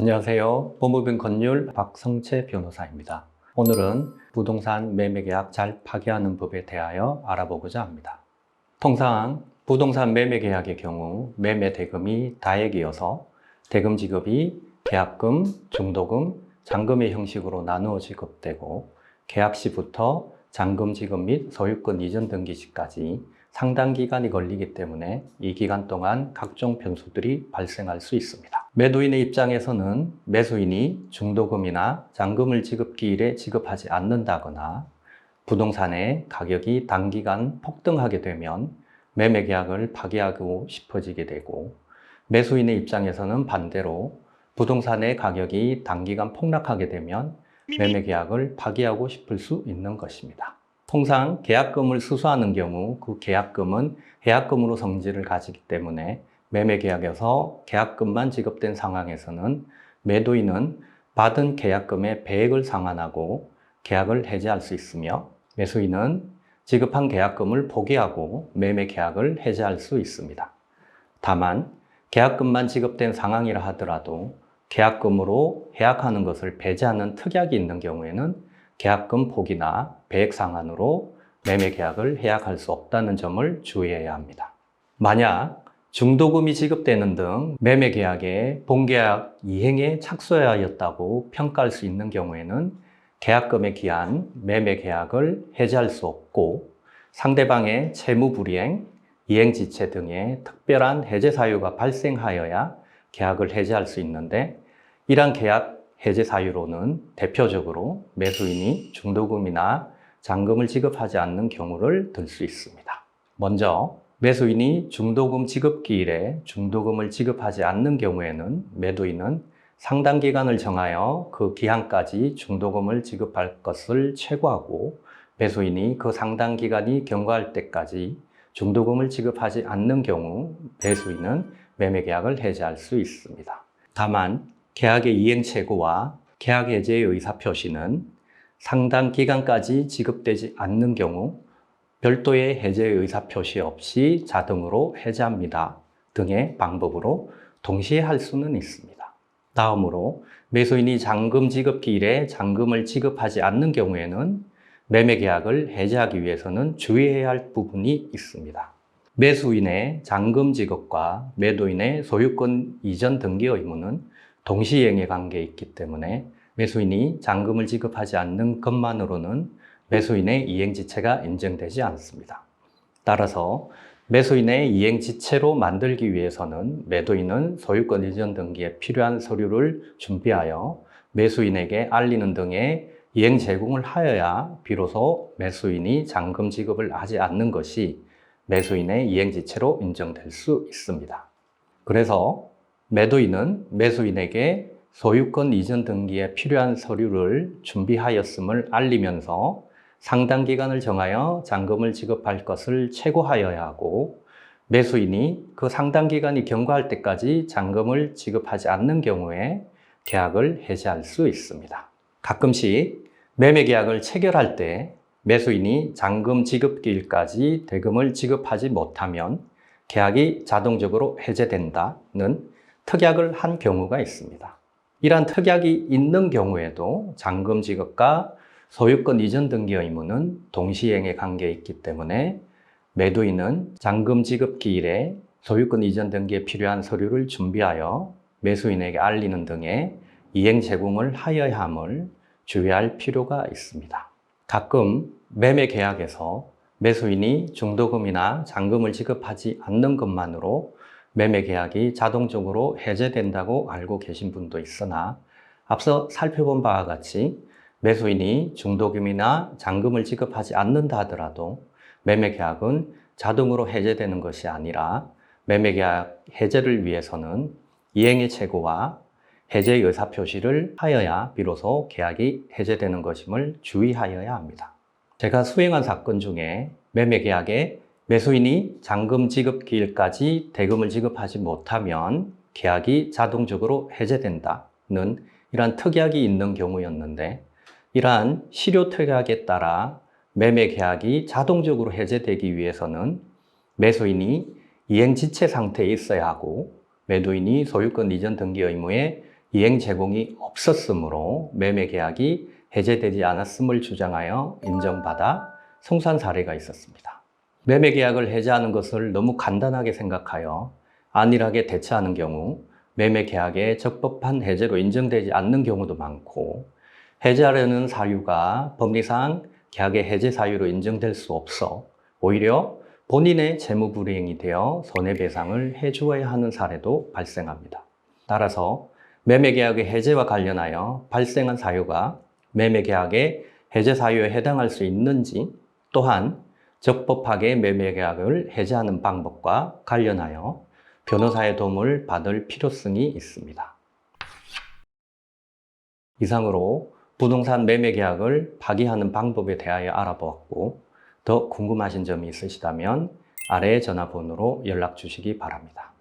안녕하세요. 법무병 건율 박성채 변호사입니다. 오늘은 부동산 매매계약 잘 파기하는 법에 대하여 알아보고자 합니다. 통상 부동산 매매계약의 경우 매매 대금이 다액이어서 대금 지급이 계약금, 중도금, 잔금의 형식으로 나누어 지급되고 계약 시부터 잔금 지급 및 소유권 이전 등기 시까지 상당 기간이 걸리기 때문에 이 기간 동안 각종 변수들이 발생할 수 있습니다. 매도인의 입장에서는 매수인이 중도금이나 잔금을 지급기일에 지급하지 않는다거나 부동산의 가격이 단기간 폭등하게 되면 매매계약을 파기하고 싶어지게 되고, 매수인의 입장에서는 반대로 부동산의 가격이 단기간 폭락하게 되면 매매계약을 파기하고 싶을 수 있는 것입니다. 통상 계약금을 수수하는 경우 그 계약금은 해약금으로 성질을 가지기 때문에 매매계약에서 계약금만 지급된 상황에서는 매도인은 받은 계약금의 배액을 상환하고 계약을 해지할 수 있으며, 매수인은 지급한 계약금을 포기하고 매매계약을 해지할 수 있습니다. 다만 계약금만 지급된 상황이라 하더라도 계약금으로 해약하는 것을 배제하는 특약이 있는 경우에는 계약금 포기나 배액 상환으로 매매계약을 해약할 수 없다는 점을 주의해야 합니다. 만약 중도금이 지급되는 등 매매계약의 본계약 이행에 착수하였다고 평가할 수 있는 경우에는 계약금에 기한 매매계약을 해지할 수 없고, 상대방의 채무불이행, 이행지체 등의 특별한 해제 사유가 발생하여야 계약을 해지할 수 있는데, 이러한 계약 해제 사유로는 대표적으로 매수인이 중도금이나 잔금을 지급하지 않는 경우를 들 수 있습니다. 먼저 매수인이 중도금 지급기일에 중도금을 지급하지 않는 경우에는 매도인은 상당 기간을 정하여 그 기한까지 중도금을 지급할 것을 최고하고, 매수인이 그 상당 기간이 경과할 때까지 중도금을 지급하지 않는 경우 매수인은 매매계약을 해지할 수 있습니다. 다만 계약의 이행 최고와 계약 해제의 의사표시는 상당 기간까지 지급되지 않는 경우 별도의 해제의 의사표시 없이 자동으로 해제합니다 등의 방법으로 동시에 할 수는 있습니다. 다음으로 매수인이 잔금 지급기일에 잔금을 지급하지 않는 경우에는 매매계약을 해지하기 위해서는 주의해야 할 부분이 있습니다. 매수인의 잔금 지급과 매도인의 소유권 이전 등기 의무는 동시이행의 관계에 있기 때문에 매수인이 잔금을 지급하지 않는 것만으로는 매수인의 이행지체가 인정되지 않습니다. 따라서 매수인의 이행지체로 만들기 위해서는 매도인은 소유권 이전 등기에 필요한 서류를 준비하여 매수인에게 알리는 등의 이행 제공을 하여야 비로소 매수인이 잔금 지급을 하지 않는 것이 매수인의 이행지체로 인정될 수 있습니다. 그래서 매도인은 매수인에게 소유권 이전 등기에 필요한 서류를 준비하였음을 알리면서 상당 기간을 정하여 잔금을 지급할 것을 최고하여야 하고, 매수인이 그 상당 기간이 경과할 때까지 잔금을 지급하지 않는 경우에 계약을 해지할 수 있습니다. 가끔씩 매매계약을 체결할 때 매수인이 잔금 지급기일까지 대금을 지급하지 못하면 계약이 자동적으로 해제된다는 특약을 한 경우가 있습니다. 이러한 특약이 있는 경우에도 잔금 지급과 소유권 이전 등기 의무는 동시행의 관계에 있기 때문에 매도인은 잔금 지급 기일에 소유권 이전 등기에 필요한 서류를 준비하여 매수인에게 알리는 등의 이행 제공을 하여야 함을 주의할 필요가 있습니다. 가끔 매매 계약에서 매수인이 중도금이나 잔금을 지급하지 않는 것만으로 매매 계약이 자동적으로 해제된다고 알고 계신 분도 있으나, 앞서 살펴본 바와 같이 매수인이 중도금이나 잔금을 지급하지 않는다 하더라도 매매계약은 자동으로 해제되는 것이 아니라 매매계약 해제를 위해서는 이행의 최고와 해제의 의사표시를 하여야 비로소 계약이 해제되는 것임을 주의하여야 합니다. 제가 수행한 사건 중에 매매계약에 매수인이 잔금 지급기일까지 대금을 지급하지 못하면 계약이 자동적으로 해제된다는 이러한 특약이 있는 경우였는데, 이러한 실효 특약에 따라 매매 계약이 자동적으로 해제되기 위해서는 매수인이 이행지체 상태에 있어야 하고 매도인이 소유권 이전 등기 의무에 이행 제공이 없었으므로 매매 계약이 해제되지 않았음을 주장하여 인정받아 승소한 사례가 있었습니다. 매매 계약을 해제하는 것을 너무 간단하게 생각하여 안일하게 대처하는 경우 매매 계약의 적법한 해제로 인정되지 않는 경우도 많고, 해제하려는 사유가 법리상 계약의 해제 사유로 인정될 수 없어 오히려 본인의 재무불이행이 되어 손해배상을 해주어야 하는 사례도 발생합니다. 따라서 매매계약의 해제와 관련하여 발생한 사유가 매매계약의 해제 사유에 해당할 수 있는지, 또한 적법하게 매매계약을 해제하는 방법과 관련하여 변호사의 도움을 받을 필요성이 있습니다. 이상으로 부동산 매매계약을 파기하는 방법에 대하여 알아보았고, 더 궁금하신 점이 있으시다면 아래 전화번호로 연락 주시기 바랍니다.